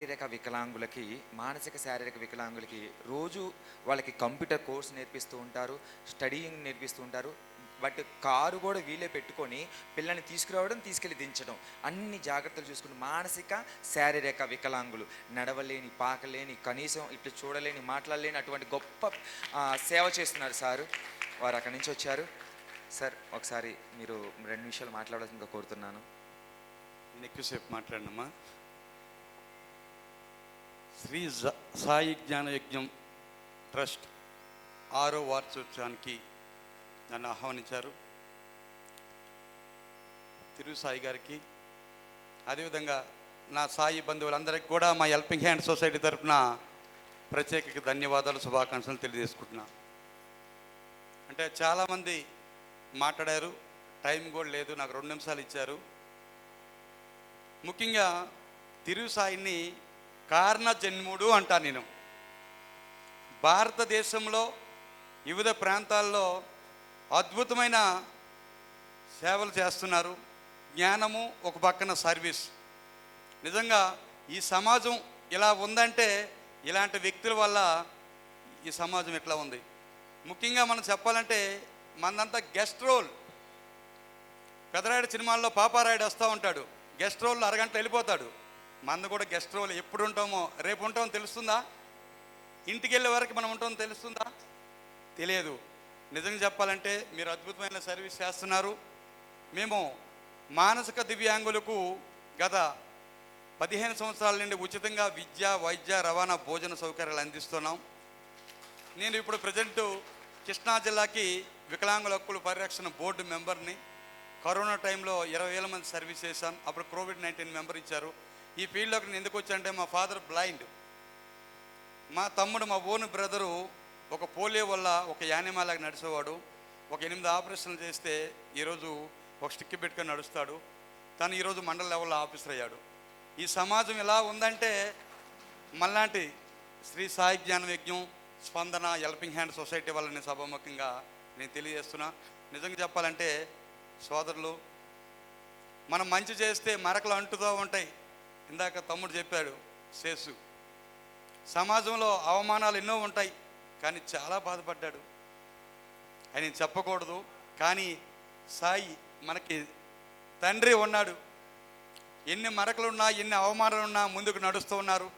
శారీరక వికలాంగులకి, మానసిక శారీరక వికలాంగులకి రోజు వాళ్ళకి కంప్యూటర్ కోర్స్ నేర్పిస్తూ ఉంటారు, స్టడీయింగ్ నేర్పిస్తూ ఉంటారు. బట్ కారు కూడా వీళ్ళే పెట్టుకొని పిల్లల్ని తీసుకురావడం, తీసుకెళ్ళి దించడం, అన్ని జాగ్రత్తలు చూసుకుని మానసిక శారీరక వికలాంగులు నడవలేని, పాకలేని, కనీసం ఇట్లా చూడలేని, మాట్లాడలేని అటువంటి గొప్ప సేవ చేస్తున్నారు సారు. వారు అక్కడి నుంచి వచ్చారు. సార్ ఒకసారి మీరు 2 నిమిషాలు మాట్లాడాల్సిందిగా కోరుతున్నాను. నేను ఎక్కువసేపు మాట్లాడినమ్మా. శ్రీ సాయి జ్ఞానయజ్ఞం ట్రస్ట్ 6వ వార్షికోత్సవానికి నన్ను ఆహ్వానించారు. తిరు సాయి గారికి, అదేవిధంగా నా సాయి బంధువులందరికీ కూడా మా హెల్పింగ్ హ్యాండ్ సొసైటీ తరఫున ప్రత్యేక ధన్యవాదాలు, శుభాకాంక్షలు తెలియజేసుకుంటున్నా. అంటే చాలామంది మాట్లాడారు, టైం కూడా లేదు, నాకు 2 నిమిషాలు ఇచ్చారు. ముఖ్యంగా తిరు సాయిని కారణ జన్ముడు అంటాను నేను. భారతదేశంలో వివిధ ప్రాంతాల్లో అద్భుతమైన సేవలు చేస్తున్నారు. జ్ఞానము ఒక పక్కన సర్వీస్. నిజంగా ఈ సమాజం ఇలా ఉందంటే ఇలాంటి వ్యక్తుల వల్ల ఈ సమాజం ఎట్లా ఉంది. ముఖ్యంగా మనం చెప్పాలంటే మనదంతా గెస్ట్ రోల్. పెదరాయుడు సినిమాల్లో పాపారాయుడు వస్తూ ఉంటాడు, గెస్ట్ రోల్లో అరగంట వెళ్ళిపోతాడు. మంది కూడా గెస్ట్ రోల్. ఎప్పుడు ఉంటామో, రేపు ఉంటామో తెలుస్తుందా? ఇంటికి వెళ్ళే వరకు మనం ఉంటామో తెలుస్తుందా? తెలియదు. నిజంగా చెప్పాలంటే మీరు అద్భుతమైన సర్వీస్ చేస్తున్నారు. మేము మానసిక దివ్యాంగులకు గత 15 సంవత్సరాల నుండి ఉచితంగా విద్య, వైద్య, రవాణా, భోజన సౌకర్యాలు అందిస్తున్నాం. నేను ఇప్పుడు ప్రజెంటు కృష్ణా జిల్లాకి వికలాంగుల హక్కుల పరిరక్షణ బోర్డు మెంబర్ని. కరోనా టైంలో 20,000 మంది సర్వీస్ చేశాను. అప్పుడు కోవిడ్-19 మెంబర్ ఇచ్చారు. ఈ ఫీల్డ్లోకి నేను ఎందుకు వచ్చానంటే మా ఫాదర్ బ్లైండ్, మా తమ్ముడు, మా ఓన్ బ్రదరు ఒక పోలియో వల్ల ఒక యానిమాలాగా నడిచేవాడు. ఒక 8 ఆపరేషన్లు చేస్తే ఈరోజు ఒక స్టిక్ పెట్టుకొని నడుస్తాడు. తను ఈరోజు మండల లెవెల్లో ఆఫీసర్ అయ్యాడు. ఈ సమాజం ఎలా ఉందంటే మళ్ళాంటి శ్రీ సాయి జ్ఞాన యజ్ఞం, స్పందన, హెల్పింగ్ హ్యాండ్ సొసైటీ వల్ల నేను సభాముఖంగా నేను తెలియజేస్తున్నా. నిజంగా చెప్పాలంటే సోదరులు, మనం మంచి చేస్తే మరకలు అంటుతూ ఉంటాయి. ఇందాక తమ్ముడు చెప్పాడు శేషు, సమాజంలో అవమానాలు ఎన్నో ఉంటాయి, కానీ చాలా బాధపడ్డాడు. ఆయన చెప్పకూడదు, కానీ సాయి మనకి తండ్రి ఉన్నాడు. ఎన్ని మరకలున్నా, ఎన్ని అవమానాలున్నా ముందుకు నడుస్తూ ఉన్నారు.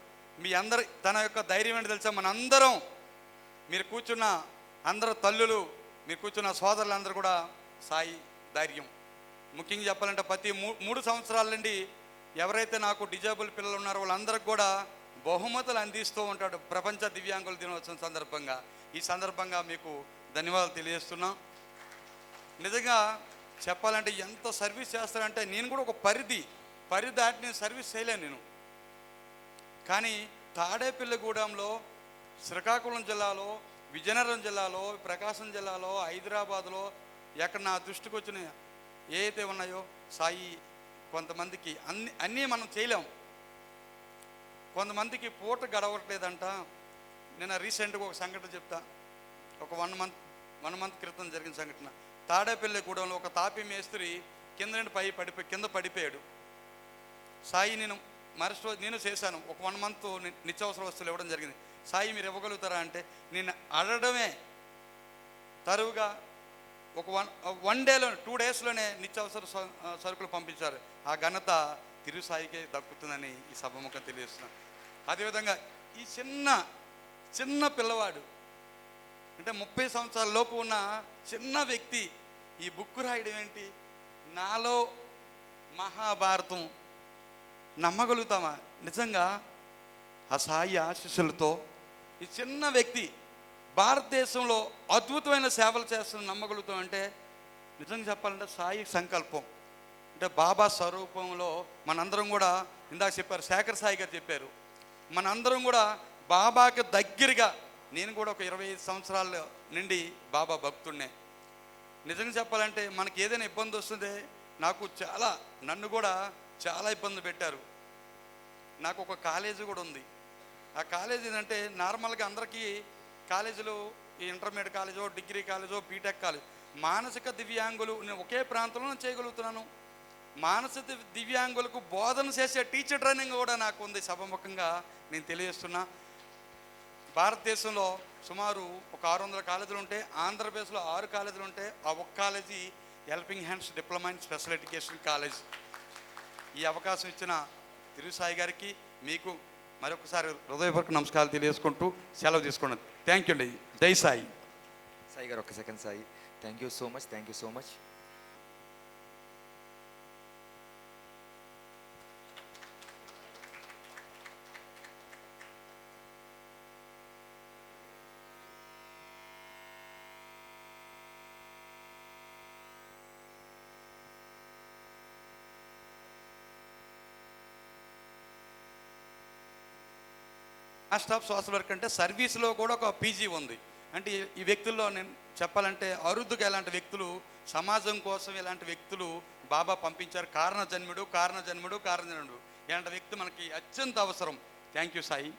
మీ అందరి తన యొక్క ధైర్యం ఏంటి తెలుసా? మనందరం, మీరు కూర్చున్న అందరూ తల్లులు, మీరు కూర్చున్న సోదరులందరూ కూడా సాయి ధైర్యం. ముఖ్యంగా చెప్పాలంటే ప్రతి 3 సంవత్సరాల నుండి ఎవరైతే నాకు డిజేబుల్ పిల్లలు ఉన్నారో వాళ్ళందరికీ కూడా బహుమతులు అందిస్తూ ఉంటాడు ప్రపంచ దివ్యాంగుల దినోత్సవం సందర్భంగా. ఈ సందర్భంగా మీకు ధన్యవాదాలు తెలియజేస్తున్నాం. నిజంగా చెప్పాలంటే ఎంత సర్వీస్ చేస్తానంటే నేను కూడా ఒక పరిధి దాటి నేను సర్వీస్ చేయలేను నేను. కానీ తాడేపల్లిగూడెంలో, శ్రీకాకుళం జిల్లాలో, విజయనగరం జిల్లాలో, ప్రకాశం జిల్లాలో, హైదరాబాద్లో ఎక్కడ నా దృష్టికి వచ్చిన ఏవైతే ఉన్నాయో సాయి కొంతమందికి అన్నీ మనం చేయలేం. కొంతమందికి పూట గడవట్లేదంట. నేను రీసెంట్గా ఒక సంఘటన చెప్తా. ఒక 1 మంత్ క్రితం జరిగిన సంఘటన. తాడేపల్లిగూడెంలో ఒక తాపి మేస్త్రి కింద నుండి కింద పడిపోయాడు. సాయి నేను మరుసటి రోజు నేను చేశాను. ఒక 1 మంత్ నిత్యావసర వస్తువులు ఇవ్వడం జరిగింది. సాయి మీరు ఇవ్వగలుగుతారా అంటే నేను అడగడమే తరువుగా ఒక 1 డేలో 2 డేస్లోనే నిత్యావసర సరుకులు పంపించారు. ఆ ఘనత తిరు సాయికే దక్కుతుందని ఈ సభముఖం తెలియజేస్తున్నాను. అదేవిధంగా ఈ చిన్న పిల్లవాడు, అంటే 30 సంవత్సరాల లోపు ఉన్న చిన్న వ్యక్తి ఈ బుక్ రాయడం ఏంటి? నాలో మహాభారతం నమ్మగలుగుతామా? నిజంగా ఆ సాయి ఆశీస్సులతో ఈ చిన్న వ్యక్తి భారతదేశంలో అద్భుతమైన సేవలు చేస్తున్న నమ్మగలుగుతాం. అంటే నిజంగా చెప్పాలంటే సాయి సంకల్పం. అంటే బాబా స్వరూపంలో మనందరం కూడా, ఇందాక చెప్పారు శేఖర్ సాయి గారు చెప్పారు, మనందరం కూడా బాబాకి దగ్గరగా, నేను కూడా ఒక 25 సంవత్సరాల నుండి బాబా భక్తుడినే. నిజంగా చెప్పాలంటే మనకి ఏదైనా ఇబ్బంది వస్తుందే, నన్ను కూడా చాలా ఇబ్బంది పెట్టారు. నాకు ఒక కాలేజీ కూడా ఉంది. ఆ కాలేజీ ఏంటంటే నార్మల్గా అందరికీ కాలేజీలు ఇంటర్మీడియట్ కాలేజో, డిగ్రీ కాలేజో, బీటెక్ కాలేజ్. మానసిక దివ్యాంగులు నేను ఒకే ప్రాంతంలో చేయగలుగుతున్నాను. మానసిక దివ్యాంగులకు బోధన చేసే టీచర్ ట్రైనింగ్ కూడా నాకు ఉంది. సభముఖంగా నేను తెలియజేస్తున్నా. భారతదేశంలో సుమారు ఒక 600 కాలేజీలు ఉంటే, ఆంధ్రప్రదేశ్లో 6 కాలేజీలు ఉంటే, ఆ ఒక్క college helping hands diploma in special education college. ఈ అవకాశం ఇచ్చిన తిరుసాయి గారికి, మీకు మరొకసారి హృదయపూర్వక నమస్కారాలు తెలియజేసుకుంటూ సెలవు తీసుకున్నాను. థ్యాంక్ యూ అండి. జై సాయి. సాయి గారు ఒక్క second Sai. Thank you so much, thank you so much. Master of social work అంటే సర్వీస్లో కూడా ఒక పీజీ ఉంది. అంటే ఈ వ్యక్తుల్లో నేను చెప్పాలంటే అరుదుగా ఇలాంటి వ్యక్తులు, సమాజం కోసం ఇలాంటి వ్యక్తులు బాబా పంపించారు. కారణజన్ముడు ఇలాంటి వ్యక్తి మనకి అత్యంత అవసరం. Thank you Sai.